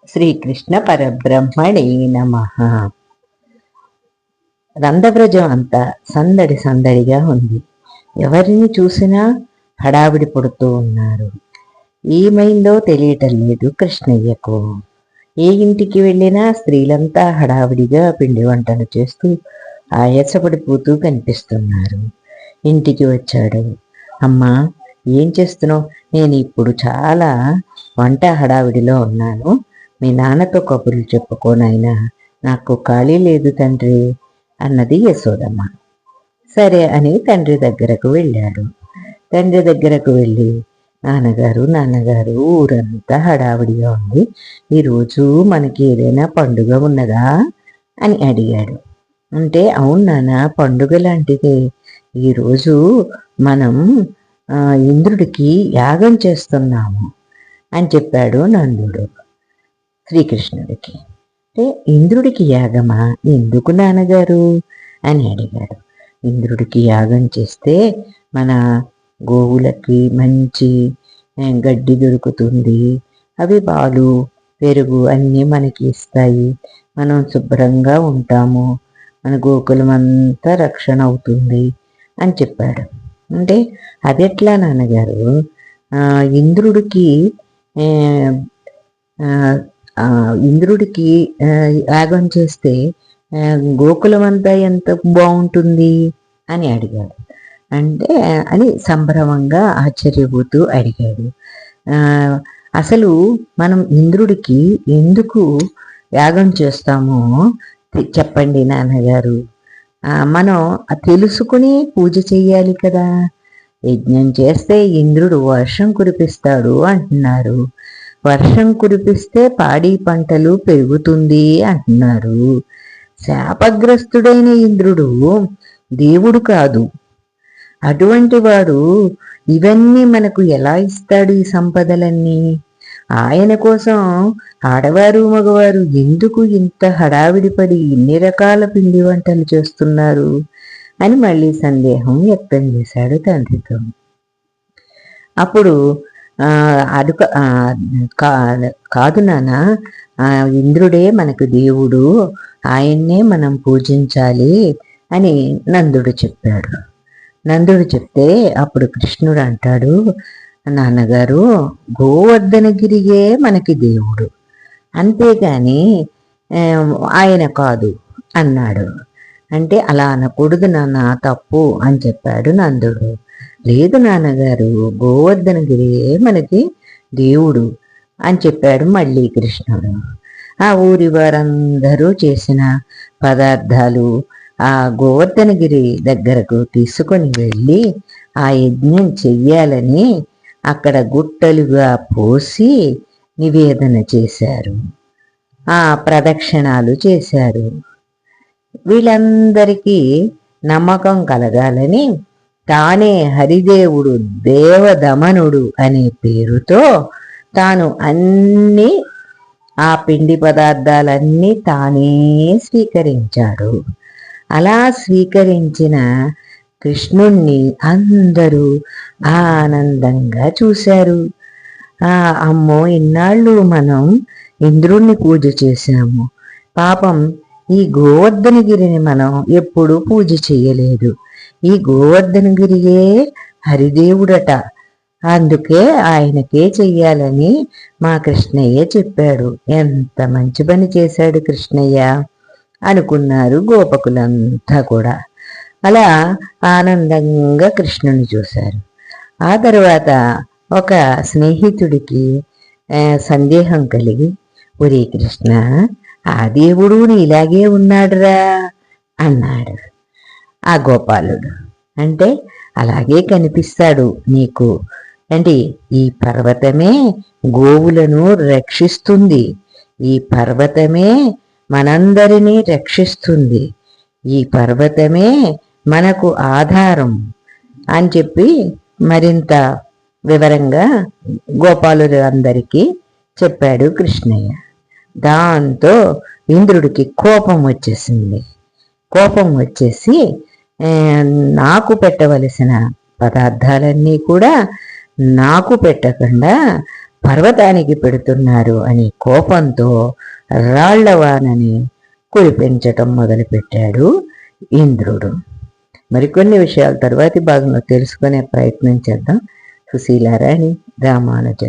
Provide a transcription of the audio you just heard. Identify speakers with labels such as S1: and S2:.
S1: శ్రీకృష్ణ పరబ్రహ్మణే నమః. రంధ్రవ్రజం అంతా సందడి సందడిగా ఉంది. ఎవరిని చూసినా హడావిడి పడుతూ ఉన్నారు. ఏమైందో తెలియటం లేదు కృష్ణయ్యకు. ఏ ఇంటికి వెళ్ళినా స్త్రీలంతా హడావిడిగా పిండి వంటలు చేస్తూ ఆయాసపడిపోతూ కనిపిస్తున్నారు. ఇంటికి వచ్చాడు. అమ్మా, ఏం చేస్తున్నావు? నేను ఇప్పుడు చాలా వంట హడావిడిలో ఉన్నాను. మీ నాన్నతో కబుర్లు చెప్పుకోనైనా, నాకు ఖాళీ లేదు తండ్రి అన్నది యశోదమ్మ. సరే అని తండ్రి దగ్గరకు వెళ్ళాడు. తండ్రి దగ్గరకు వెళ్ళి, నాన్నగారు ఊరంతా హడావిడిగా ఉంది, ఈరోజు మనకి ఏదైనా పండుగ ఉన్నదా అని అడిగాడు. అంటే అవును నాన్న, పండుగ లాంటిదే. ఈరోజు మనం ఇంద్రుడికి యాగం చేస్తున్నాము అని చెప్పాడు నందుడు శ్రీకృష్ణుడికి. అంటే ఇంద్రుడికి యాగమా? ఎందుకు నాన్నగారు అని అడిగాడు. ఇంద్రుడికి యాగం చేస్తే మన గోవులకి మంచి గడ్డి దొరుకుతుంది, అవి పాలు పెరుగు అన్నీ మనకి ఇస్తాయి, మనం శుభ్రంగా ఉంటాము, మన గోకులం అంతా రక్షణ అవుతుంది అని చెప్పాడు. అంటే అదెట్లా నాన్నగారు? ఇంద్రుడికి యాగం చేస్తే గోకులం అంతా ఎంత బాగుంటుంది అని అడిగాడు. అంటే అని సంభ్రమంగా ఆశ్చర్యపోతూ అడిగాడు. అసలు మనం ఇంద్రుడికి ఎందుకు యాగం చేస్తామో చెప్పండి నాన్నగారు. మనం తెలుసుకుని పూజ చెయ్యాలి కదా. యజ్ఞం చేస్తే ఇంద్రుడు వర్షం కురిపిస్తాడు అంటున్నారు. వర్షం కురిపిస్తే పాడి పంటలు పెరుగుతుంది అంటున్నారు. శాపగ్రస్తుడైన ఇంద్రుడు దేవుడు కాదు. అటువంటి వాడు ఇవన్నీ మనకు ఎలా ఇస్తాడు? ఈ సంపదలన్నీ ఆయన కోసం ఆడవారు మగవారు ఎందుకు ఇంత హడావిడిపడి ఇన్ని రకాల పిండి వంటలు చేస్తున్నారు అని మళ్ళీ సందేహం వ్యక్తం చేశాడు తండ్రితో. అప్పుడు కాదు నాన్న, ఇంద్రుడే మనకు దేవుడు, ఆయన్నే మనం పూజించాలి అని నందుడు చెప్పాడు. నందుడు చెప్తే అప్పుడు కృష్ణుడు అంటాడు, నాన్నగారు, గోవర్ధనగిరియే మనకి దేవుడు, అంతేగాని ఆయన కాదు అన్నాడు. అంటే అలా అనకూడదు నాన్న, తప్పు అని చెప్పాడు నందుడు. లేదు నాన్నగారు, గోవర్ధనగిరియే మనకి దేవుడు అని చెప్పాడు మళ్ళీ కృష్ణుడు. ఆ ఊరి వారందరూ చేసిన పదార్థాలు ఆ గోవర్ధనగిరి దగ్గరకు తీసుకొని వెళ్ళి ఆ యజ్ఞం చెయ్యాలని అక్కడ గుట్టలుగా పోసి నివేదన చేశారు. ఆ ప్రదక్షిణాలు చేశారు. వీళ్ళందరికీ నమ్మకం కలగాలని తానే హరిదేవుడు దేవదమనుడు అనే పేరుతో తాను అన్నీ ఆ పిండి పదార్థాలన్నీ తానే స్వీకరించాడు. అలా స్వీకరించిన కృష్ణుణ్ణి అందరూ ఆనందంగా చూశారు. అమ్మో, ఇన్నాళ్ళు మనం ఇంద్రుణ్ణి పూజ చేశాము, పాపం ఈ గోవర్ధనగిరిని మనం ఎప్పుడూ పూజ చేయలేదు. ఈ గోవర్ధనగిరియే హరిదేవుడట, అందుకే ఆయనకే చెయ్యాలని మా కృష్ణయ్య చెప్పాడు. ఎంత మంచి పని చేశాడు కృష్ణయ్య అనుకున్నారు గోపకులంతా కూడా. అలా ఆనందంగా కృష్ణుని చూశారు. ఆ తర్వాత ఒక స్నేహితుడికి సందేహం కలిగి, ఒరే కృష్ణ, ఆ దేవుడు ఇలాగే ఉన్నాడురా అన్నాడు. ఆ గోపాలుడు అంటే అలాగే కనిపిస్తాడు నీకు. అంటే ఈ పర్వతమే గోవులను రక్షిస్తుంది, ఈ పర్వతమే మనందరినీ రక్షిస్తుంది, ఈ పర్వతమే మనకు ఆధారం అని చెప్పి మరింత వివరంగా గోపాలుడు అందరికీ చెప్పాడు కృష్ణయ్య. దాంతో ఇంద్రుడికి కోపం వచ్చేసింది. కోపం వచ్చేసి నాకు పెట్టవలసిన పదార్థాలన్నీ కూడా నాకు పెట్టకుండా పర్వతానికి పెడుతున్నారు అని కోపంతో రాళ్లవానని కురిపించటం మొదలుపెట్టాడు ఇంద్రుడు. మరికొన్ని విషయాలు తరువాతి భాగంలో తెలుసుకునే ప్రయత్నం చేద్దాం. సుశీలారాణి రామానుజన్.